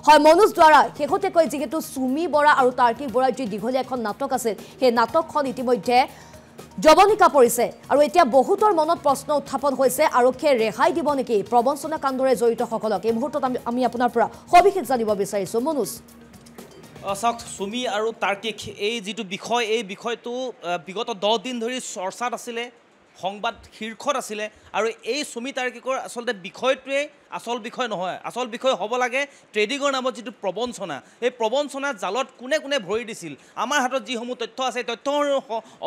হয় মনোজ দ্বাৰা শেহতীয়াকৈ যেহেতু সুমি বৰা আৰু তাৰ্কিক বৰাৰ যি দীঘলীয়া এখন নাটক আছিল সেই নাটকখন ইতিমধ্যে জবনিকা পৰিছে আৰু এতিয়া বহুতৰ মনত প্ৰশ্ন উত্থাপন হৈছে আৰক্ষীয়ে ৰেহাই দিব নেকি প্ৰবঞ্চনা কাণ্ডৰে জড়িত সকলক এই মুহূৰ্তত আমি আপোনাৰ পৰা সবিশেষ জানিব বিচাৰিছো মনোজ চাওক সুমি আৰু তাৰ্কিক এই যিটো বিষয় এই বিষয়টো বিগত 10 দিন ধৰি চৰ্চাত আছিলে সংবাদ শীৰ্ষত আছিলে আৰু এই সুমি তাৰ্কিকৰ আসলতে বিষয়টোৱে আসল বিষয় নহয় আসল বিষয় হ'ব লাগে ট্ৰেডিঙৰ নামত যিটো প্ৰবঞ্চনা এই প্ৰবঞ্চনা জালত কোনে কোনে ভৰি দিছিল আমাৰ হাতত যিসমূহ তথ্য আছে তথ্যৰ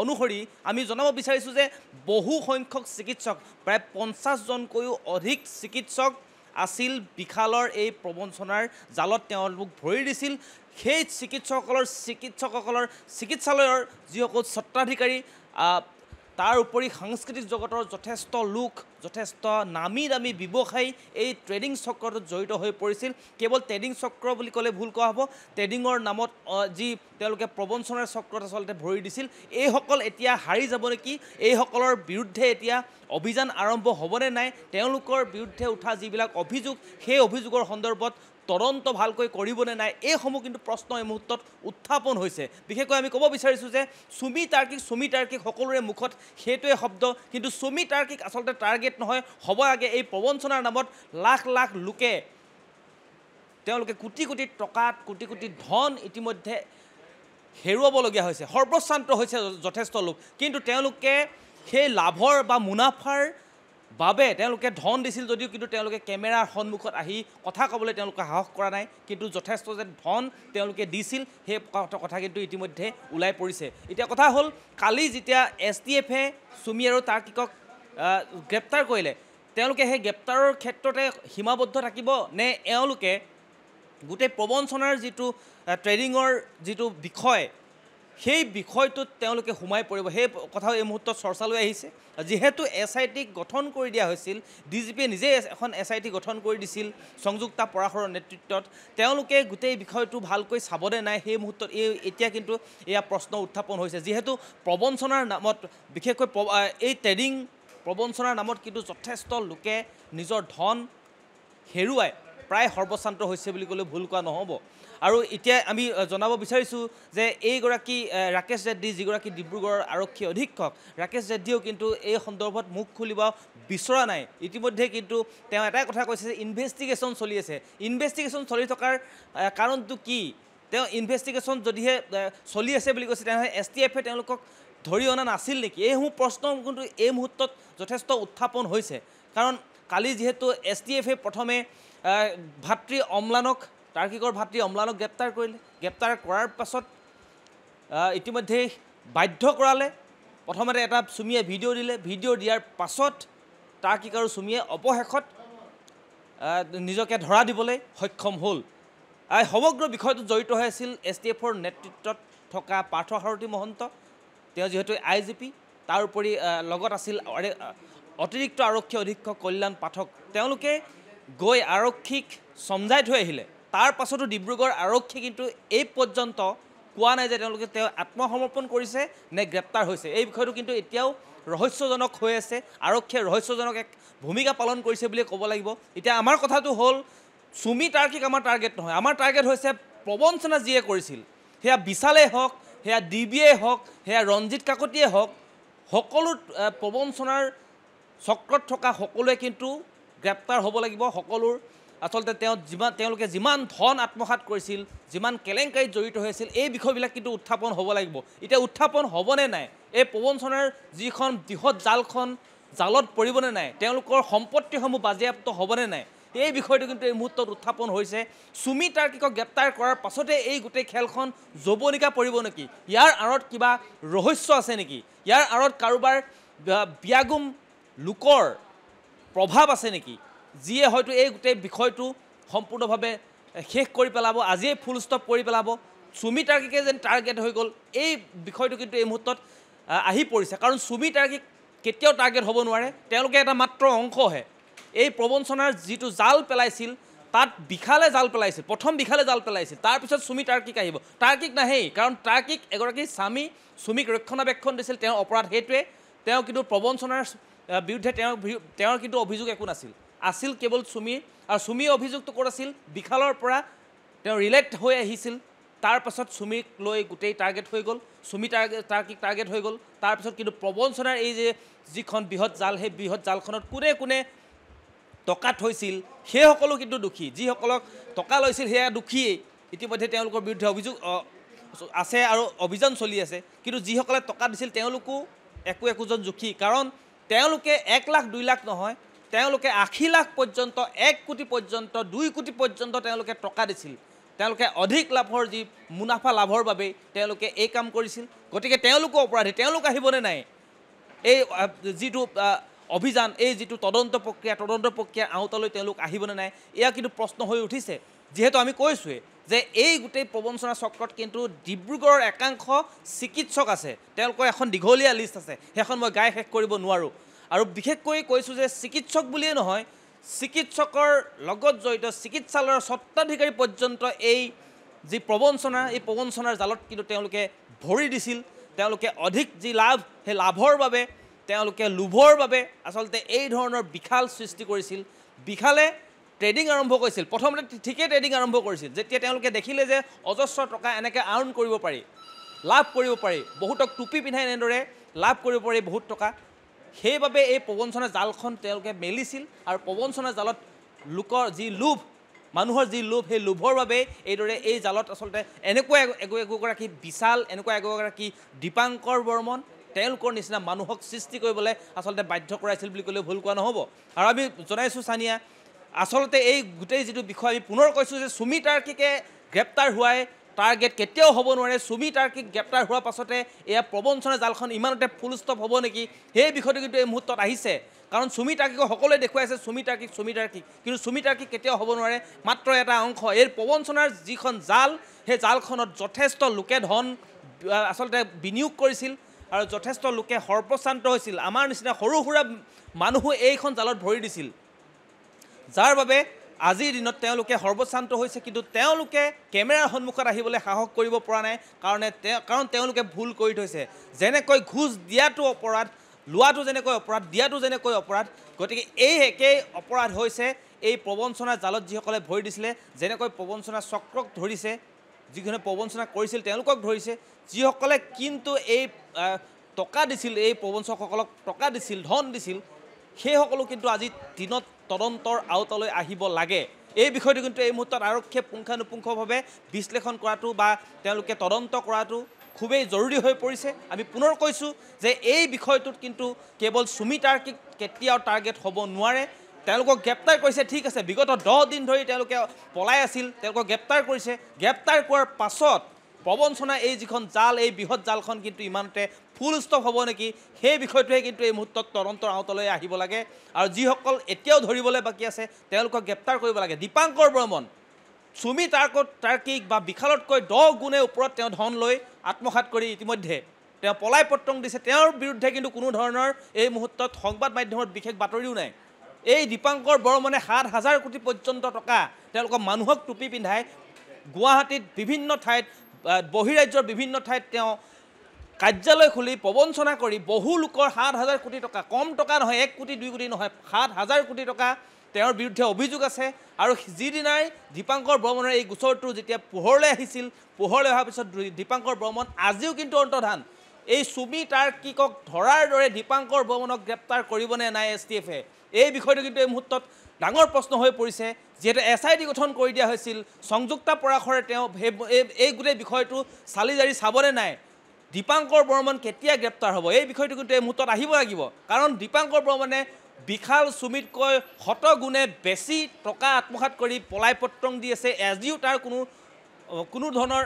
অনুসৰি আমি জনাব বিচাৰিছোঁ যে বহু সংখ্যক চিকিৎসক প্ৰায় 50জনকৈও অধিক চিকিৎসক আছিল বিশালৰ এই প্ৰবঞ্চনাৰ জালত তেওঁলোক ভৰি দিছিল সেই চিকিৎসকসকলৰ চিকিৎসালয়ৰ যিসকল স্বত্বাধিকাৰী তাৰ উপৰি সাংস্কৃতিক জগতৰ যথেষ্ট লোক যথেষ্ট নামী দামী ব্যৱসায়ী এই ট্ৰেডিং চক্ৰটোত জড়িত হৈ পৰিছিল কেৱল ট্ৰেডিং চক্ৰ বুলি ক'লে ভুল কোৱা হ'ব ট্ৰেডিঙৰ নামত যি তেওঁলোকে প্ৰবঞ্চনাৰ চক্ৰত আচলতে ভৰি দিছিল এইসকল এতিয়া হাৰি যাব নেকি এইসকলৰ বিৰুদ্ধে এতিয়া অভিযান আৰম্ভ হ'বনে নাই তেওঁলোকৰ বিৰুদ্ধে উঠা যিবিলাক অভিযোগ সেই অভিযোগৰ সন্দৰ্ভত তদন্ত ভালকৈ কৰিবনে নাই এইসমূহ কিন্তু প্ৰশ্ন এই মুহূৰ্তত উত্থাপন হৈছে বিশেষকৈ আমি ক'ব বিচাৰিছোঁ যে সুমি তাৰ্কিক সকলোৰে মুখত সেইটোৱে শব্দ কিন্তু সুমি তাৰ্কিক আচলতে টাৰ্গেট নহয় হ'ব লাগে এই প্ৰবঞ্চনাৰ নামত লাখ লাখ লোকে তেওঁলোকে কোটি কোটি টকা কোটি কোটি ধন ইতিমধ্যে হেৰুৱাবলগীয়া হৈছে সৰ্বশ্ৰান্ত হৈছে যথেষ্ট লোক কিন্তু তেওঁলোকে সেই লাভৰ বা মুনাফাৰ বাবে তেওঁলোকে ধন দিছিল যদিও কিন্তু তেওঁলোকে কেমেৰাৰ সন্মুখত আহি কথা ক'বলৈ তেওঁলোকে সাহস কৰা নাই কিন্তু যথেষ্ট যে ধন তেওঁলোকে দিছিল সেই কথা কিন্তু ইতিমধ্যে ওলাই পৰিছে এতিয়া কথা হ'ল কালি যেতিয়া STFে সুমি আৰু তাৰ্কিকক গ্ৰেপ্তাৰ কৰিলে তেওঁলোকে সেই গ্ৰেপ্তাৰৰ ক্ষেত্ৰতে সীমাবদ্ধ থাকিব নে এওঁলোকে গোটেই প্ৰবঞ্চনাৰ যিটো ট্ৰেডিঙৰ যিটো বিষয় সেই বিষয়টোত তেওঁলোকে সোমাই পৰিব সেই কথাও এই মুহূৰ্তত চৰ্চালৈ আহিছে যিহেতু SIT গঠন কৰি দিয়া হৈছিল DGPয়ে নিজে এখন SIT গঠন কৰি দিছিল সংযুক্তা পৰাশৰৰ নেতৃত্বত তেওঁলোকে গোটেই বিষয়টো ভালকৈ চাবনে নাই সেই মুহূৰ্তত এতিয়া কিন্তু এয়া প্ৰশ্ন উত্থাপন হৈছে যিহেতু প্ৰবঞ্চনাৰ নামত বিশেষকৈ এই ট্ৰেডিং প্ৰবঞ্চনাৰ নামত কিন্তু যথেষ্ট লোকে নিজৰ ধন হেৰুৱাই প্ৰায় সৰ্বশ্ৰান্ত হৈছে বুলি ক'লে ভুল কোৱা নহ'ব আৰু এতিয়া আমি জনাব বিচাৰিছোঁ যে এইগৰাকী ৰাকেশ ৰেড্ডি যিগৰাকী ডিব্ৰুগড়ৰ আৰক্ষী অধীক্ষক ৰাকেশ ৰেড্ডিয়েও কিন্তু এই সন্দৰ্ভত মুখ খুলিব বিচৰা নাই ইতিমধ্যে কিন্তু তেওঁ এটাই কথা কৈছে যে ইনভেষ্টিগেশ্যন চলি আছে ইনভেষ্টিগেশ্যন চলি থকাৰ কাৰণটো কি তেওঁ ইনভেষ্টিগেশ্যন যদিহে চলি আছে বুলি কৈছে তেনেহ'লে STFে তেওঁলোকক ধৰি অনা নাছিল নেকি এইসমূহ প্ৰশ্ন কিন্তু এই মুহূৰ্তত যথেষ্ট উত্থাপন হৈছে কাৰণ কালি যিহেতু STFে প্ৰথমে ভাতৃ অম্লানক তাৰ্কিকৰ ভাতৃ অম্লানক গ্ৰেপ্তাৰ কৰিলে গ্ৰেপ্তাৰ কৰাৰ পাছত ইতিমধ্যে বাধ্য কৰালে প্ৰথমতে এটা সুমিয়ে ভিডিঅ' দিলে ভিডিঅ' দিয়াৰ পাছত তাৰ্কিক আৰু সুমিয়ে অৱশেষত নিজকে ধৰা দিবলৈ সক্ষম হ'ল সমগ্ৰ বিষয়টোত জড়িত হৈ আছিল STFৰ নেতৃত্বত থকা পাৰ্থসাৰথী মহন্ত তেওঁ যিহেতু IGP তাৰ উপৰি লগত আছিল অতিৰিক্ত আৰক্ষী অধীক্ষক কল্যাণ পাঠক তেওঁলোকে গৈ আৰক্ষীক সমঝাই থৈ আহিলে তাৰ পাছতো ডিব্ৰুগড় আৰক্ষী কিন্তু এই পৰ্যন্ত কোৱা নাই যে তেওঁলোকে তেওঁ আত্মসমৰ্পণ কৰিছে নে গ্ৰেপ্তাৰ হৈছে এই বিষয়টো কিন্তু এতিয়াও ৰহস্যজনক হৈ আছে আৰক্ষীয়ে ৰহস্যজনক এক ভূমিকা পালন কৰিছে বুলি ক'ব লাগিব এতিয়া আমাৰ কথাটো হ'ল সুমি তাৰ্কিক আমাৰ টাৰ্গেট নহয় আমাৰ টাৰ্গেট হৈছে প্ৰবঞ্চনা যিয়ে কৰিছিল সেয়া বিশালেই হওক সেয়া DBয়ে হওক সেয়া ৰঞ্জিত কাকতিয়ে হওক সকলো প্ৰবঞ্চনাৰ চক্ৰত থকা সকলোৱে কিন্তু গ্ৰেপ্তাৰ হ'ব লাগিব সকলোৰ আচলতে তেওঁলোকে যিমান ধন আত্মসাত কৰিছিল যিমান কেলেংকাৰীত জড়িত হৈছিল এই বিষয়বিলাক কিন্তু উত্থাপন হ'ব লাগিব এতিয়া উত্থাপন হ'বনে নাই এই প্ৰবঞ্চনাৰ যিখন বৃহৎ জালত পৰিবনে নাই তেওঁলোকৰ সম্পত্তিসমূহ বাজেয়াপ্ত হ'বনে নাই এই বিষয়টো কিন্তু এই মুহূৰ্তত উত্থাপন হৈছে সুমি তাৰ্কিকক গ্ৰেপ্তাৰ কৰাৰ পাছতে এই গোটেই খেলখন যৌৱনিকা পৰিব নেকি ইয়াৰ আঁৰত কিবা ৰহস্য আছে নেকি ইয়াৰ আঁৰত কাৰোবাৰ বিয়াগুম লোকৰ প্ৰভাৱ আছে নেকি যিয়ে হয়তো এই গোটেই বিষয়টো সম্পূৰ্ণভাৱে শেষ কৰি পেলাব আজিয়ে ফুল ষ্টপ কৰি পেলাব সুমি তাৰ্কিকে যেন টাৰ্গেট হৈ গ'ল এই বিষয়টো কিন্তু এই মুহূৰ্তত আহি পৰিছে কাৰণ সুমি তাৰ্কিক কেতিয়াও টাৰ্গেট হ'ব নোৱাৰে তেওঁলোকে এটা মাত্ৰ অংশহে এই প্ৰবঞ্চনাৰ যিটো জাল পেলাইছিল তাত বিশালে জাল পেলাইছিল প্ৰথম বিশালে জাল পেলাইছিল তাৰপিছত সুমি তাৰ্কিক আহিব তাৰ্কিক নাহেই কাৰণ তাৰ্কিক এগৰাকী স্বামী সুমিক ৰক্ষণাবেক্ষণ দিছিল তেওঁৰ অপৰাধ সেইটোৱে তেওঁ কিন্তু প্ৰবঞ্চনাৰ বিৰুদ্ধে তেওঁৰ কিন্তু অভিযোগ একো নাছিল আছিল কেৱল সুমি আৰু সুমি অভিযোগটো ক'ত আছিল বিশালৰ পৰা তেওঁ ৰিলেক্ট হৈ আহিছিল তাৰ পাছত সুমিক লৈ গোটেই টাৰ্গেট হৈ গ'ল সুমি টাৰ্কিক টাৰ্গেট হৈ গ'ল তাৰ পাছত কিন্তু প্ৰবঞ্চনাৰ এই যে যিখন বৃহৎ জাল সেই বৃহৎ জালখনত কোনে কোনে টকা থৈছিল সেইসকলো কিন্তু দুখী যিসকলক টকা লৈছিল সেয়া দুখীয়েই ইতিমধ্যে তেওঁলোকৰ বিৰুদ্ধে অভিযোগ আছে আৰু অভিযান চলি আছে কিন্তু যিসকলে টকা দিছিল তেওঁলোকো একোজন দুখী কাৰণ তেওঁলোকে 1 লাখ 2 লাখ নহয় তেওঁলোকে 80 লাখ পৰ্যন্ত 1 কোটি পৰ্যন্ত 2 কোটি পৰ্যন্ত তেওঁলোকে টকা দিছিল তেওঁলোকে অধিক লাভৰ যি মুনাফা লাভৰ বাবে তেওঁলোকে এই কাম কৰিছিল গতিকে তেওঁলোকো অপৰাধী তেওঁলোক আহিবনে নাই এই যিটো অভিযান এই যিটো তদন্ত প্ৰক্ৰিয়া আওতালৈ তেওঁলোক আহিবনে নাই এয়া কিন্তু প্ৰশ্ন হৈ উঠিছে যেহেতু আমি কৈছোৱে যে এই গোটেই প্ৰবঞ্চনা চক্ৰত কিন্তু ডিব্ৰুগড়ৰ একাংশ চিকিৎসক আছে তেওঁলোকৰ এখন দীঘলীয়া লিষ্ট আছে সেইখন মই গাই শেষ কৰিব নোৱাৰোঁ আৰু বিশেষকৈ কৈছোঁ যে চিকিৎসক বুলিয়ে নহয় চিকিৎসকৰ লগত জড়িত চিকিৎসালয়ৰ স্বত্বাধিকাৰী পৰ্যন্ত এই যি প্ৰবঞ্চনা এই প্ৰবঞ্চনাৰ জালত কিন্তু তেওঁলোকে ভৰি দিছিল তেওঁলোকে অধিক যি লাভ সেই লাভৰ বাবে তেওঁলোকে লোভৰ বাবে আচলতে এই ধৰণৰ বিশাল সৃষ্টি কৰিছিল বিশালে ট্ৰেডিং আৰম্ভ কৰিছিল প্ৰথমতে ঠিকে ট্ৰেডিং আৰম্ভ কৰিছিল যেতিয়া তেওঁলোকে দেখিলে যে অজস্ৰ টকা এনেকৈ আৰ্ণ কৰিব পাৰি লাভ কৰিব পাৰি বহুতক টুপি পিন্ধাই এনেদৰে লাভ কৰিব পাৰি বহুত টকা সেইবাবে এই প্ৰবঞ্চনা জালখন তেওঁলোকে মেলিছিল আৰু প্ৰবঞ্চনা জালত লোকৰ যি লোভ মানুহৰ যি লোভ সেই লোভৰ বাবে এইদৰে এই জালত আচলতে এনেকুৱা এগৰাকী বিশাল এনেকুৱা এগৰাকী দীপাংকৰ বৰ্মন তেওঁলোকৰ নিচিনা মানুহক সৃষ্টি কৰিবলৈ আচলতে বাধ্য কৰাইছিল বুলি ক'লেও ভুল কোৱা নহ'ব আৰু আমি জনাইছোঁ সানিয়া আচলতে এই গোটেই যিটো বিষয় আমি পুনৰ কৈছোঁ যে সুমি টাৰ্কিকে গ্ৰেপ্তাৰ হোৱাই টাৰ্গেট কেতিয়াও হ'ব নোৱাৰে সুমি টাৰ্কিক গ্ৰেপ্তাৰ হোৱাৰ পাছতে এয়া প্ৰবঞ্চনা জালখন ইমানতে ফুল ষ্টপ হ'ব নেকি সেই বিষয়টো কিন্তু এই মুহূৰ্তত আহিছে কাৰণ সুমি টাৰ্কিক সকলোৱে দেখুৱাইছে সুমি টাৰ্কিক কিন্তু সুমি টাৰ্কিক কেতিয়াও হ'ব নোৱাৰে মাত্ৰ এটা অংশ এই প্ৰবঞ্চনাৰ যিখন জাল সেই জালখনত যথেষ্ট লোকে ধন আচলতে বিনিয়োগ কৰিছিল আৰু যথেষ্ট লোকে সৰ্বশ্ৰান্ত হৈছিল আমাৰ নিচিনা সৰু সুৰা মানুহো এইখন জালত ভৰি দিছিল যাৰ বাবে আজিৰ দিনত তেওঁলোকে সৰ্বশ্ৰান্ত হৈছে কিন্তু তেওঁলোকে কেমেৰাৰ সন্মুখত আহিবলৈ সাহস কৰিব পৰা নাই কাৰণ তেওঁলোকে ভুল কৰি থৈছে যেনেকৈ ঘুষ দিয়াটো অপৰাধ লোৱাটো যেনেকৈ অপৰাধ দিয়াটো যেনেকৈ অপৰাধ গতিকে এই একেই অপৰাধ হৈছে এই প্ৰবঞ্চনাৰ জালত যিসকলে ভৰি দিছিলে যেনেকৈ প্ৰবঞ্চনা চক্ৰক ধৰিছে যিখনে প্ৰবঞ্চনা কৰিছিল তেওঁলোকক ধৰিছে যিসকলে কিন্তু এই টকা দিছিল এই প্ৰবঞ্চকসকলক টকা দিছিল ধন দিছিল সেইসকলো কিন্তু আজি দিনত তদন্তৰ আওতালৈ আহিব লাগে এই বিষয়টো কিন্তু এই মুহূৰ্তত আৰক্ষীয়ে পুংখানুপুংখভাৱে বিশ্লেষণ কৰাটো বা তেওঁলোকে তদন্ত কৰাটো খুবেই জৰুৰী হৈ পৰিছে আমি পুনৰ কৈছোঁ যে এই বিষয়টোত কিন্তু কেৱল সুমি টাৰ্কিক কেতিয়াও টাৰ্গেট হ'ব নোৱাৰে তেওঁলোকক গ্ৰেপ্তাৰ কৰিছে ঠিক আছে বিগত 10 দিন ধৰি তেওঁলোকে পলাই আছিল তেওঁলোকক গ্ৰেপ্তাৰ কৰিছে গ্ৰেপ্তাৰ কৰাৰ পাছত প্ৰবঞ্চনা এই যিখন জাল এই বৃহৎ জালখন কিন্তু ইমানতে ফুল ষ্টপ হ'ব নেকি সেই বিষয়টোৱে কিন্তু এই মুহূৰ্তত তদন্তৰ আওতালৈ আহিব লাগে আৰু যিসকল এতিয়াও ধৰিবলৈ বাকী আছে তেওঁলোকক গ্ৰেপ্তাৰ কৰিব লাগে দীপাংকৰ বৰ্মন সুমি টাৰ্কিক বা বিশালতকৈ 10 গুণে ওপৰত তেওঁ ধন লৈ আত্মসাৎ কৰি ইতিমধ্যে তেওঁ পলাই পত্ৰং দিছে তেওঁৰ বিৰুদ্ধে কিন্তু কোনো ধৰণৰ এই মুহূৰ্তত সংবাদ মাধ্যমত বিশেষ বাতৰিও নাই এই দীপাংকৰ বৰ্মনে 7,000 কোটি পৰ্যন্ত টকা তেওঁলোকৰ মানুহক টুপি পিন্ধাই গুৱাহাটীত বিভিন্ন ঠাইত বহিৰাজ্যৰ বিভিন্ন ঠাইত তেওঁ কাৰ্যালয় খুলি প্ৰবঞ্চনা কৰি বহু লোকৰ 7,000 কোটি টকা কম টকা নহয় 1 কোটি 2 কোটি নহয় 7,000 কোটি টকা তেওঁৰ বিৰুদ্ধে অভিযোগ আছে আৰু যিদিনাই দীপাংকৰ বৰ্মনৰ এই গোচৰটো যেতিয়া পোহৰলৈ আহিছিল পোহৰলৈ অহাৰ পিছত দীপাংকৰ বৰ্মন আজিও কিন্তু অন্তৰ্ধান এই সুমি টাৰ্কিকক ধৰাৰ দৰে দীপাংকৰ বৰ্মনক গ্ৰেপ্তাৰ কৰিবনে নাই STFে এই বিষয়টো কিন্তু এই মুহূৰ্তত ডাঙৰ প্ৰশ্ন হৈ পৰিছে যেহেতু SIT গঠন কৰি দিয়া হৈছিল সংযুক্তা পৰাশৰে তেওঁ এই গোটেই বিষয়টো চালি জাৰি চাবনে নাই দীপাংকৰ বৰ্মন কেতিয়া গ্ৰেপ্তাৰ হ'ব এই বিষয়টো কিন্তু এই মুহূৰ্তত আহিব লাগিব কাৰণ দীপাংকৰ বৰ্মনে বিশাল সুমিতকৈ 100 গুণে বেছি টকা আত্মসাৎ কৰি পলাই পত্ৰং দি আছে আজিও তাৰ কোনো ধৰণৰ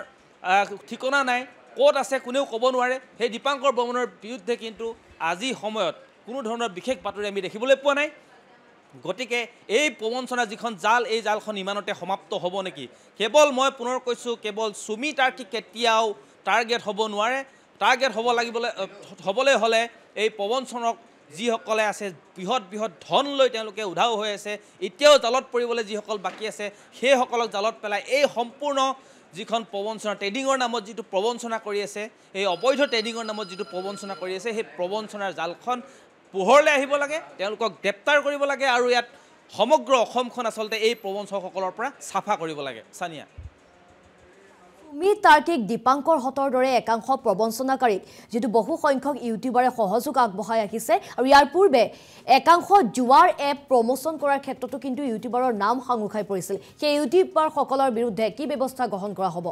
ঠিকনা নাই ক'ত আছে কোনেও ক'ব নোৱাৰে সেই দীপাংকৰ বৰ্মনৰ বিৰুদ্ধে কিন্তু আজি সময়ত কোনো ধৰণৰ বিশেষ বাতৰি আমি দেখিবলৈ পোৱা নাই গতিকে এই প্ৰবঞ্চনা যিখন জাল এই জালখন ইমানতে সমাপ্ত হ'ব নেকি কেৱল মই পুনৰ কৈছোঁ কেৱল সুমি টাৰ্কিক কেতিয়াও টাৰ্গেট হ'ব নোৱাৰে টাৰ্গেট হ'বলৈ হ'লে এই প্ৰবঞ্চনক যিসকলে আছে বৃহৎ ধন লৈ তেওঁলোকে উধাও হৈ আছে এতিয়াও জালত পৰিবলৈ যিসকল বাকী আছে সেইসকলক জালত পেলাই এই সম্পূৰ্ণ যিখন প্ৰবঞ্চনা ট্ৰেডিঙৰ নামত যিটো প্ৰবঞ্চনা কৰি আছে এই অবৈধ ট্ৰেডিঙৰ নামত যিটো প্ৰবঞ্চনা কৰি আছে সেই প্ৰবঞ্চনাৰ জালখন পোহৰলৈ আহিব লাগে তেওঁলোকক গ্ৰেপ্তাৰ কৰিব লাগে আৰু ইয়াত সমগ্ৰ অসমখন আচলতে এই প্ৰবঞ্চকসকলৰ পৰা চাফা কৰিব লাগে সানিয়া সুমি তাৰ্কিক দীপাংকৰ হতৰ দৰে একাংশ প্ৰবঞ্চনাকাৰীক যেটো বহু সংখ্যক ইউটিউবাৰে সহযোগ আগবঢ়াই আহিছে আৰু ইয়াৰ পূৰ্বে একাংশ জুৱাৰ এপ প্ৰমোচন কৰাৰ ক্ষেত্ৰতো কিন্তু ইউটিউবাৰৰ নাম সংৰক্ষাই পৰিছিল সেই ইউটিউবাৰ সকলৰ বিৰুদ্ধে কি ব্যৱস্থা গ্ৰহণ কৰা হ'ব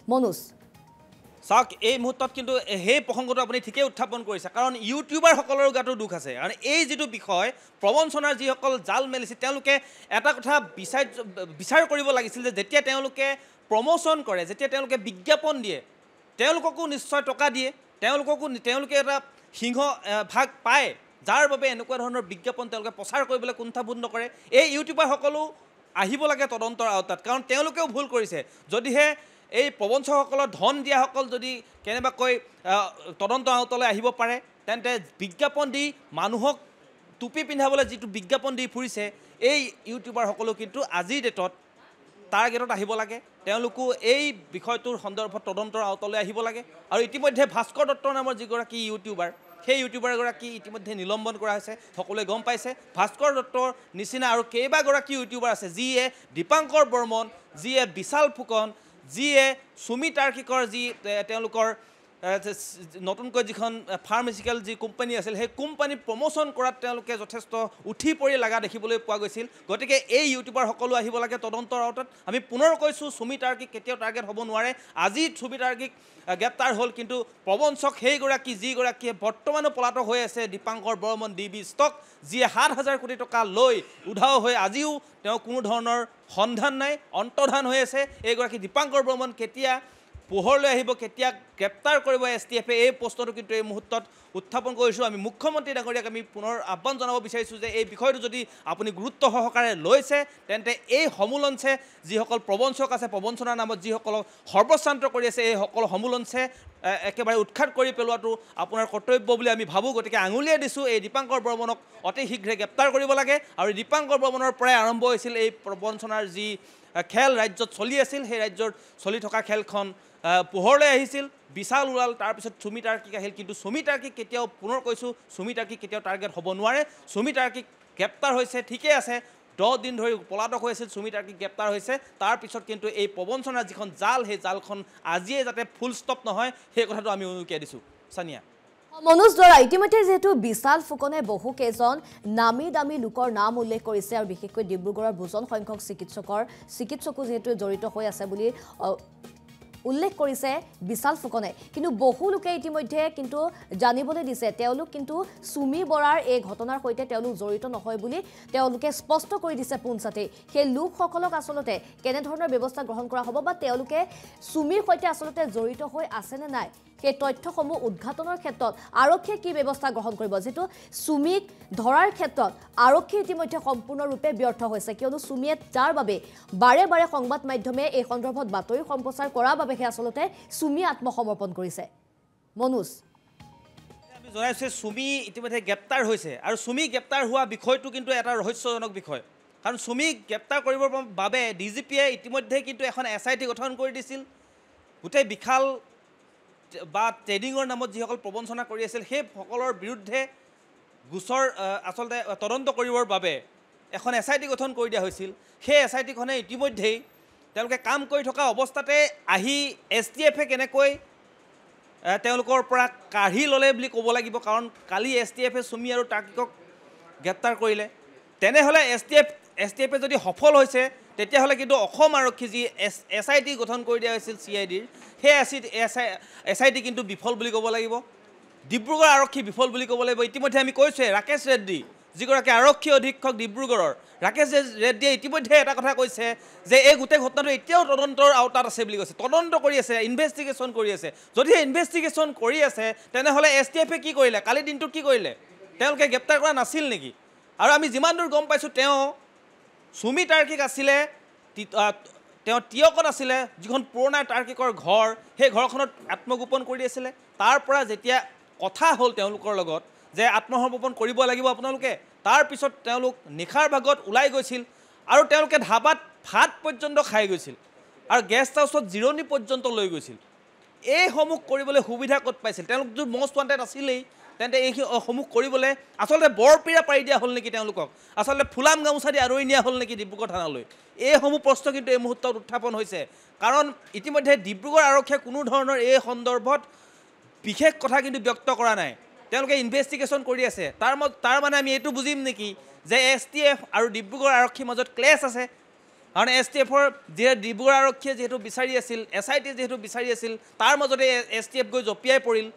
মনোজ চাওক এই মুহূৰ্তত কিন্তু সেই প্ৰসংগটো আপুনি ঠিকেই উত্থাপন কৰিছে কাৰণ ইউটিউবাৰ সকলৰ গাতো দুখ আছে কাৰণ এই যেটো বিষয় প্ৰবঞ্চনাৰ যিসকল জাল মেলিছে তেওঁলোকে এটা কথা বিচাৰ কৰিব লাগিছিল যে যেতিয়া তেওঁলোকে প্ৰমোচন কৰে যেতিয়া তেওঁলোকে বিজ্ঞাপন দিয়ে তেওঁলোককো নিশ্চয় টকা দিয়ে তেওঁলোকে এটা সিংহ ভাগ পায় যাৰ বাবে এনেকুৱা ধৰণৰ বিজ্ঞাপন তেওঁলোকে প্ৰচাৰ কৰিবলৈ কুণ্ঠাবোধ নকৰে এই ইউটিউবাৰ সকলো আহিব লাগে তদন্তৰ আওতাত কাৰণ তেওঁলোকেও ভুল কৰিছে যদিহে এই প্ৰবঞ্চকসকলৰ ধন দিয়াসকল যদি কেনেবাকৈ তদন্ত আওতালৈ আহিব পাৰে তেন্তে বিজ্ঞাপন দি মানুহক টুপি পিন্ধাবলৈ যিটো বিজ্ঞাপন দি ফুৰিছে এই ইউটিউবাৰ সকলো কিন্তু আজিৰ ডেটত টাৰ্গেটত আহিব লাগে তেওঁলোকো এই বিষয়টোৰ সন্দৰ্ভত তদন্তৰ আওতালৈ আহিব লাগে আৰু ইতিমধ্যে ভাস্কৰ দত্ত নামৰ যিগৰাকী ইউটিউবাৰ সেই ইউটিউবাৰগৰাকী ইতিমধ্যে নিলম্বন কৰা হৈছে সকলোৱে গম পাইছে ভাস্কৰ দত্তৰ নিচিনা আৰু কেইবাগৰাকী ইউটিউবাৰ আছে যিয়ে দীপাংকৰ বৰ্মন যিয়ে বিশাল ফুকন যিয়ে সুমি তাৰ্কিকৰ যি তেওঁলোকৰ নতুনকৈ যিখন ফাৰ্মাচিকেল যি কোম্পানী আছিল সেই কোম্পানী প্ৰমোচন কৰাত তেওঁলোকে যথেষ্ট উঠি পৰি লগা দেখিবলৈ পোৱা গৈছিল গতিকে এই ইউটিউবাৰ সকলো আহিব লাগে তদন্তৰ আওতাত আমি পুনৰ কৈছোঁ সুমি তাৰ্কিক কেতিয়াও টাৰ্গেট হ'ব নোৱাৰে আজি সুমি তাৰ্কিক গ্ৰেপ্তাৰ হ'ল কিন্তু প্ৰবঞ্চক সেইগৰাকী যিগৰাকীয়ে বৰ্তমানো পলাতক হৈ আছে দীপাংকৰ বৰ্মন ডিবি ষ্টক যিয়ে ৭,০০০ কোটি টকা লৈ উধাও হৈ আজিও তেওঁ কোনো ধৰণৰ সন্ধান নাই অন্তৰ্ধান হৈ আছে এইগৰাকী দীপাংকৰ বৰ্মন কেতিয়া পোহৰলৈ আহিব কেতিয়া গ্ৰেপ্তাৰ কৰিব STF এই প্ৰশ্নটো কিন্তু এই মুহূৰ্তত উত্থাপন কৰিছোঁ আমি মুখ্যমন্ত্ৰী ডাঙৰীয়াক আমি পুনৰ আহ্বান জনাব বিচাৰিছোঁ যে এই বিষয়টো যদি আপুনি গুৰুত্ব সহকাৰে লৈছে তেন্তে এই সমুলঞ্চে যিসকল প্ৰবঞ্চক আছে প্ৰবঞ্চনাৰ নামত যিসকলক সৰ্বশ্ৰান্ত কৰি আছে এই সকলো সমুলঞ্চে একেবাৰে উৎখাত কৰি পেলোৱাটো আপোনাৰ কৰ্তব্য বুলি আমি ভাবোঁ গতিকে আঙুলিয়াই দিছোঁ এই দীপাংকৰ বৰ্মনক অতি শীঘ্ৰে গ্ৰেপ্তাৰ কৰিব লাগে আৰু দীপাংকৰ বৰ্মনৰ পৰাই আৰম্ভ হৈছিল এই প্ৰবঞ্চনাৰ যি খেল ৰাজ্যত চলি আছিল সেই ৰাজ্যৰ চলি থকা খেলখন পোহৰলৈ আহিছিল বিশাল ওলাল তাৰপিছত সুমি তাৰ্কিক আহিল কিন্তু সুমি তাৰ্কিক কেতিয়াও পুনৰ কৈছোঁ সুমি তাৰ্কিক কেতিয়াও টাৰ্গেট হ'ব নোৱাৰে সুমি তাৰ্কিক গ্ৰেপ্তাৰ হৈছে ঠিকেই আছে 10 দিন ধৰি পলাতক হৈ আছিল সুমি তাৰ্কিক গ্ৰেপ্তাৰ হৈছে তাৰপিছত কিন্তু এই প্ৰবঞ্চনাৰ যিখন জাল সেই জালখন আজিয়ে যাতে ফুল ষ্টপ নহয় সেই কথাটো আমি উনুকিয়াই দিছোঁ সানিয়া মনোজ দৰা ইতিমধ্যে যেহেতু বিশাল ফুকনে বহু কেইজন নামী দামী লোকৰ নাম উল্লেখ কৰিছে আৰু বিশেষকৈ ডিব্ৰুগড়ৰ ভোজন সংখ্যক চিকিৎসকো যেহেতু জড়িত হৈ আছে বুলি উল্লেখ কৰিছে বিশাল ফুকনে কিন্তু বহু লোকে ইতিমধ্যে কিন্তু জানিবলৈ দিছে তেওঁলোক কিন্তু সুমি বৰাৰ এই ঘটনাৰ সৈতে তেওঁলোক জড়িত নহয় বুলি তেওঁলোকে স্পষ্ট কৰি দিছে পোনছাতে সেই লোকসকলক আসলতে কেনে ধৰণৰ ব্যৱস্থা গ্ৰহণ কৰা হ'ব বা তেওঁলোকে সুমিৰ সৈতে আসলতে জড়িত হৈ আছে নে নাই সেই তথ্যসমূহ উদ্ঘাটনৰ ক্ষেত্ৰত আৰক্ষীয়ে কি ব্যৱস্থা গ্ৰহণ কৰিব যেটো সুমিক ধৰাৰ ক্ষেত্ৰত আৰক্ষী ইতিমধ্যে সম্পূৰ্ণৰূপে ব্যৰ্থ হৈছে কিয়নো সুমিয়ে যাৰ বাবে বাৰে বাৰে সংবাদ মাধ্যমে এই সন্দৰ্ভত বাতৰি সম্প্ৰচাৰ কৰাৰ বাবে আসলতে সুমি আত্মসমৰ্পণ কৰিছে মনোজ আমি জনাইছো সুমি ইতিমধ্যে গ্ৰেপ্তাৰ হৈছে আৰু সুমি গ্ৰেপ্তাৰ হোৱা বিষয়টো কিন্তু এটা ৰহস্যজনক বিষয় কাৰণ সুমি গ্ৰেপ্তাৰ কৰিবৰ বাবে ডিজিপিয়ে ইতিমধ্যে কিন্তু এখন SIT গঠন কৰি দিছিল গোটেই বিশাল বা ট্ৰেডিঙৰ নামত যিসকল প্ৰবঞ্চনা কৰি আছিল সেই সকলৰ বিৰুদ্ধে গোচৰ আসলতে তদন্ত কৰিবৰ বাবে এখন SIT গঠন কৰি দিয়া হৈছিল সেই SITখনে ইতিমধ্যেই তেওঁলোকে কাম কৰি থকা অৱস্থাতে আহি STFে কেনেকৈ তেওঁলোকৰ পৰা কাঢ়ি ল'লে বুলি ক'ব লাগিব কাৰণ কালি STFে সুমি আৰু তাৰ্কিকক গ্ৰেপ্তাৰ কৰিলে তেনেহ'লে STFে যদি সফল হৈছে তেতিয়াহ'লে কিন্তু অসম আৰক্ষী যি SIT গঠন কৰি দিয়া হৈছিল CIDৰ সেই SIT কিন্তু বিফল বুলি ক'ব লাগিব ডিব্ৰুগড় আৰক্ষী বিফল বুলি ক'ব লাগিব ইতিমধ্যে আমি কৈছোঁৱে ৰাকেশ ৰেড্ডি যিগৰাকী আৰক্ষী অধীক্ষক ডিব্ৰুগড়ৰ ৰাকেশ ৰেড্ডিয়ে ইতিমধ্যে এটা কথা কৈছে যে এই গোটেই ঘটনাটো এতিয়াও তদন্তৰ আওতাত আছে বুলি কৈছে তদন্ত কৰি আছে ইনভেষ্টিগেশ্যন কৰি আছে যদি ইনভেষ্টিগেশ্যন কৰি আছে তেনেহ'লে STFে কি কৰিলে কালি দিনটোত কি কৰিলে তেওঁলোকে গ্ৰেপ্তাৰ কৰা নাছিল নেকি আৰু আমি যিমান দূৰ গম পাইছোঁ তেওঁ সুমি তাৰ্কিক আছিলে তেওঁ টিয়কত আছিলে যিখন পুৰণা তাৰ্কিকৰ ঘৰ সেই ঘৰখনত আত্মগোপন কৰি আছিলে তাৰ পৰা যেতিয়া কথা হ'ল তেওঁলোকৰ লগত যে আত্মসমৰ্পণ কৰিব লাগিব আপোনালোকে তাৰপিছত তেওঁলোক নিশাৰ ভাগত ওলাই গৈছিল আৰু তেওঁলোকে ধাবাত ভাত পৰ্যন্ত খাই গৈছিল আৰু গেষ্ট হাউচত জিৰণি পৰ্যন্ত লৈ গৈছিল এইসমূহ কৰিবলৈ সুবিধা ক'ত পাইছিল তেওঁলোক যদি মষ্ট ৱান্টেড আছিলেই তেন্তে এইসমূহ কৰিবলৈ আচলতে বৰপীৰা পাৰি দিয়া হ'ল নেকি তেওঁলোকক আচলতে ফুলাম গামোচা দি আদৰি নিয়া হ'ল নেকি ডিব্ৰুগড় থানালৈ এইসমূহ প্ৰশ্ন কিন্তু এই মুহূৰ্তত উত্থাপন হৈছে কাৰণ ইতিমধ্যে ডিব্ৰুগড় আৰক্ষীয়ে কোনো ধৰণৰ এই সন্দৰ্ভত বিশেষ কথা কিন্তু ব্যক্ত কৰা নাই তেওঁলোকে ইনভেষ্টিগেশ্যন কৰি আছে তাৰ মানে আমি এইটো বুজিম নেকি যে STF আৰু ডিব্ৰুগড় আৰক্ষীৰ মাজত ক্লেছ আছে কাৰণ STFৰ ডিব্ৰুগড় আৰক্ষীয়ে যিহেতু বিচাৰি আছিল SIT যিহেতু বিচাৰি আছিল তাৰ মাজতে STF গৈ জঁপিয়াই পৰিল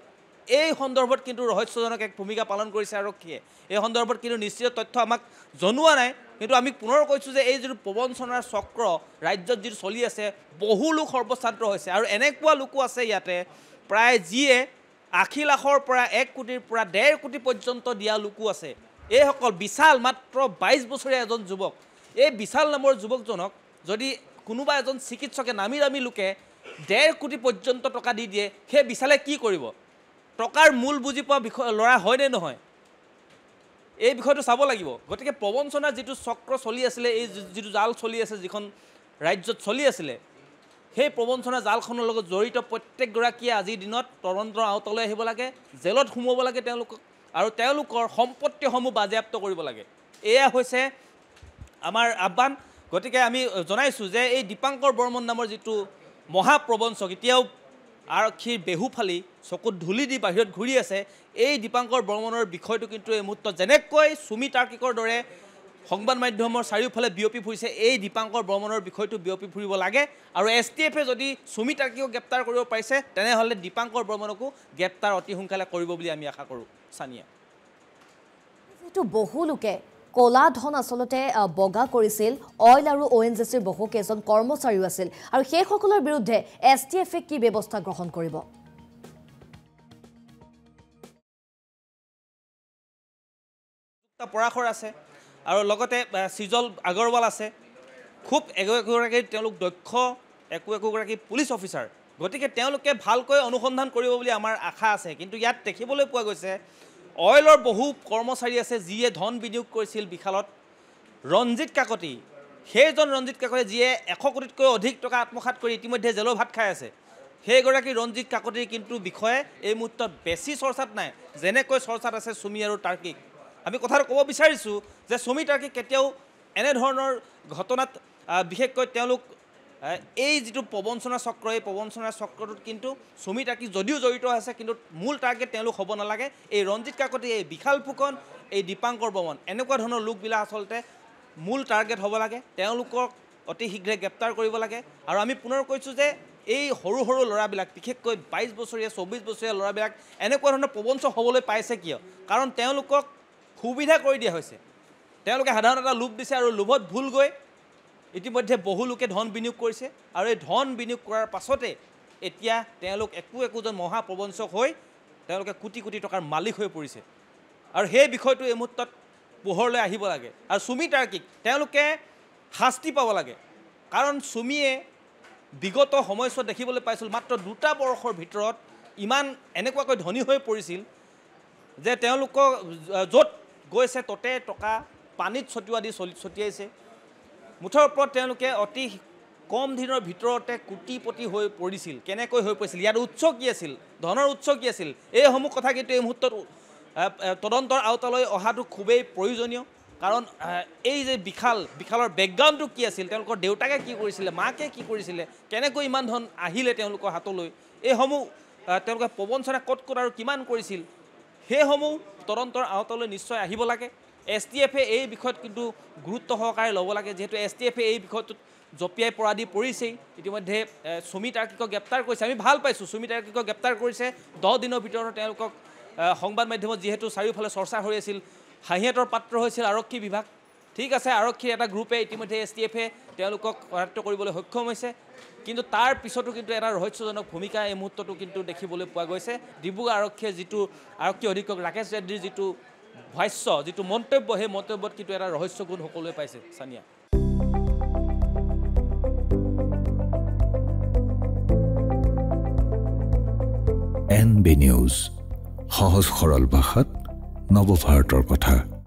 এই সন্দৰ্ভত কিন্তু ৰহস্যজনক এক ভূমিকা পালন কৰিছে আৰক্ষীয়ে এই সন্দৰ্ভত কিন্তু নিশ্চিত তথ্য আমাক জনোৱা নাই কিন্তু আমি পুনৰ কৈছোঁ যে এই যিটো প্ৰবঞ্চনাৰ চক্ৰ ৰাজ্যত যিটো চলি আছে বহু লোক সৰ্বশ্ৰান্ত হৈছে আৰু এনেকুৱা লোকো আছে ইয়াতে প্ৰায় যিয়ে 80 লাখৰ পৰা 1 কোটিৰ পৰা 1.5 কোটি পৰ্যন্ত দিয়া লোকো আছে এইসকল বিশাল মাত্ৰ 22 বছৰীয়া এজন যুৱক এই বিশাল নামৰ যুৱকজনক যদি কোনোবা এজন চিকিৎসকে নামি দামী লোকে 1.5 কোটি পৰ্যন্ত টকা দি দিয়ে সেই বিশালে কি কৰিব টকাৰ মূল বুজি পোৱা ল'ৰা হয়নে নহয় এই বিষয়টো চাব লাগিব গতিকে প্ৰবঞ্চনাৰ যিটো চক্ৰ চলি আছিলে এই যিটো জাল চলি আছে যিখন ৰাজ্যত চলি আছিলে সেই প্ৰবঞ্চনা জালখনৰ লগত জড়িত প্ৰত্যেকগৰাকীয়ে আজিৰ দিনত তদন্তৰ আওতালৈ আহিব লাগে জেলত সোমাব লাগে তেওঁলোকক আৰু তেওঁলোকৰ সম্পত্তিসমূহ বাজেয়াপ্ত কৰিব লাগে এয়া হৈছে আমাৰ আহ্বান গতিকে আমি জনাইছোঁ যে এই দীপাংকৰ বৰ্মন নামৰ যিটো মহাপ্ৰবঞ্চক এতিয়াও আৰক্ষীৰ বেহুফালি চকুত ধূলি দি বাহিৰত ঘূৰি আছে এই দীপাংকৰ বৰ্মনৰ বিষয়টো কিন্তু এই মুহূৰ্তত যেনেকৈ সুমি তাৰ্কিকৰ দৰে সংবাদ মাধ্যমৰ চাৰিওফালে বিয়পি ফুৰিছে এই দীপাংকৰ বৰ্মনৰ বিষয়টো বিয়পি ফুৰিব লাগে আৰু STFে যদি সুমি তাৰ্কিকক গ্ৰেপ্তাৰ কৰিব পাৰিছে তেনেহ'লে দীপাংকৰ বৰ্মনকো গ্ৰেপ্তাৰ অতি সোনকালে কৰিব বুলি আমি আশা কৰোঁ সানিয়া এইটো বহু লোকে কলা ধন আচলতে বগা কৰিছিল অইল আৰু ONGCৰ বহু কেইজন কৰ্মচাৰীও আছিল আৰু সেইসকলৰ বিৰুদ্ধে STFে কি ব্যৱস্থা গ্ৰহণ কৰিব পৰাখৰ আছে আৰু লগতে সিজল আগৰৱাল আছে খুব একোগৰাকী তেওঁলোক দক্ষ একোগৰাকী পুলিচ অফিচাৰ গতিকে তেওঁলোকে ভালকৈ অনুসন্ধান কৰিব বুলি আমাৰ আশা আছে কিন্তু ইয়াত দেখিবলৈ পোৱা গৈছে অইলৰ বহু কৰ্মচাৰী আছে যিয়ে ধন বিনিয়োগ কৰিছিল বিশালত ৰঞ্জিত কাকতি সেইজন ৰঞ্জিত কাকতি যিয়ে 100 কোটিতকৈ অধিক টকা আত্মসাৎ কৰি ইতিমধ্যে জেলৰ ভাত খাই আছে সেইগৰাকী ৰঞ্জিত কাকতিৰ কিন্তু বিষয়ে এই মুহূৰ্তত বেছি চৰ্চাত নাই যেনেকৈ চৰ্চাত আছে সুমি আৰু তাৰ্কিক আমি কথাটো ক'ব বিচাৰিছোঁ যে সুমি তাৰ্কিক কেতিয়াও এনেধৰণৰ ঘটনাত বিশেষকৈ তেওঁলোক এই যিটো প্ৰবঞ্চনা চক্ৰ এই প্ৰবঞ্চনা চক্ৰটোত কিন্তু সুমি তাৰ্কিক যদিও জড়িত আছে কিন্তু মূল টাৰ্গেট তেওঁলোক হ'ব নালাগে এই ৰঞ্জিত কাকতি এই বিশাল ফুকন এই দীপাংকৰ বৰ্মন এনেকুৱা ধৰণৰ লোকবিলাক আচলতে মূল টাৰ্গেট হ'ব লাগে তেওঁলোকক অতি শীঘ্ৰে গ্ৰেপ্তাৰ কৰিব লাগে আৰু আমি পুনৰ কৈছোঁ যে এই সৰু সৰু ল'ৰাবিলাক বিশেষকৈ 22 বছৰীয়া 24 বছৰীয়া ল'ৰাবিলাক এনেকুৱা ধৰণৰ প্ৰবঞ্চক হ'বলৈ পাইছে কিয় কাৰণ তেওঁলোকক সুবিধা কৰি দিয়া হৈছে তেওঁলোকে সাধাৰণ এটা লোভ দিছে আৰু লোভত ভুল গৈ ইতিমধ্যে বহু লোকে ধন বিনিয়োগ কৰিছে আৰু এই ধন বিনিয়োগ কৰাৰ পাছতে এতিয়া তেওঁলোক একোজন মহাপ্ৰবঞ্চক হৈ তেওঁলোকে কোটি কোটি টকাৰ মালিক হৈ পৰিছে আৰু সেই বিষয়টো এই মুহূৰ্তত পোহৰলৈ আহিব লাগে আৰু সুমি তাৰ্কিক তেওঁলোকে শাস্তি পাব লাগে কাৰণ সুমিয়ে বিগত সময়ছোৱাত দেখিবলৈ পাইছিল মাত্ৰ 2টা বৰ্ষৰ ভিতৰত ইমান এনেকুৱাকৈ ধনী হৈ পৰিছিল যে তেওঁলোকক য'ত গৈছে ততে টকা পানীত ছটিওৱা দি ছটিয়াইছে মুঠৰ ওপৰত তেওঁলোকে অতি কম দিনৰ ভিতৰতে কোটিপতি হৈ পৰিছিল কেনেকৈ হৈ পৰিছিল ইয়াৰ উৎস কি আছিল ধনৰ উৎস কি আছিল এইসমূহ কথা কিন্তু এই মুহূৰ্তত তদন্তৰ আওতালৈ অহাটো খুবেই প্ৰয়োজনীয় কাৰণ এই যে বিশালৰ বেকগ্ৰাউণ্ডটো কি আছিল তেওঁলোকৰ দেউতাকে কি কৰিছিলে মাকে কি কৰিছিলে কেনেকৈ ইমান ধন আহিলে তেওঁলোকৰ হাতলৈ এইসমূহ তেওঁলোকে প্ৰবঞ্চনা ক'ত আৰু কিমান কৰিছিল সেইসমূহ তদন্তৰ আওতালৈ নিশ্চয় আহিব লাগে STFে এই বিষয়ত কিন্তু গুৰুত্ব সহকাৰে ল'ব লাগে যেহেতু STFে এই বিষয়টোত জপিয়াই পৰা দি পৰিছেই ইতিমধ্যে সুমি তাৰ্কিকক গ্ৰেপ্তাৰ কৰিছে আমি ভাল পাইছোঁ সুমি তাৰ্কিকক গ্ৰেপ্তাৰ কৰিছে 10 দিনৰ ভিতৰত তেওঁলোকক সংবাদ মাধ্যমত যিহেতু চাৰিওফালে চৰ্চা হৈ আছিল হাঁহিয়াতৰ পাত্ৰ হৈছিল আৰক্ষী বিভাগ ঠিক আছে আৰক্ষীৰ এটা গ্ৰুপে ইতিমধ্যে STFে তেওঁলোকক কৰায়ত্ব কৰিবলৈ সক্ষম হৈছে কিন্তু তাৰ পিছতো কিন্তু এটা ৰহস্যজনক ভূমিকা এই মুহূৰ্তটো কিন্তু দেখিবলৈ পোৱা গৈছে ডিব্ৰুগড় আৰক্ষীয়ে যিটো আৰক্ষী অধীক্ষক ৰাকেশ ৰেড্ডিৰ যিটো ভাষ্য যিটো মন্তব্য সেই মন্তব্যত কিন্তু এটা ৰহস্য গুণ সকলোৱে পাইছে সানিয়া NB নিউজ সহজ সৰল ভাষাত নৱভাৰতৰ কথা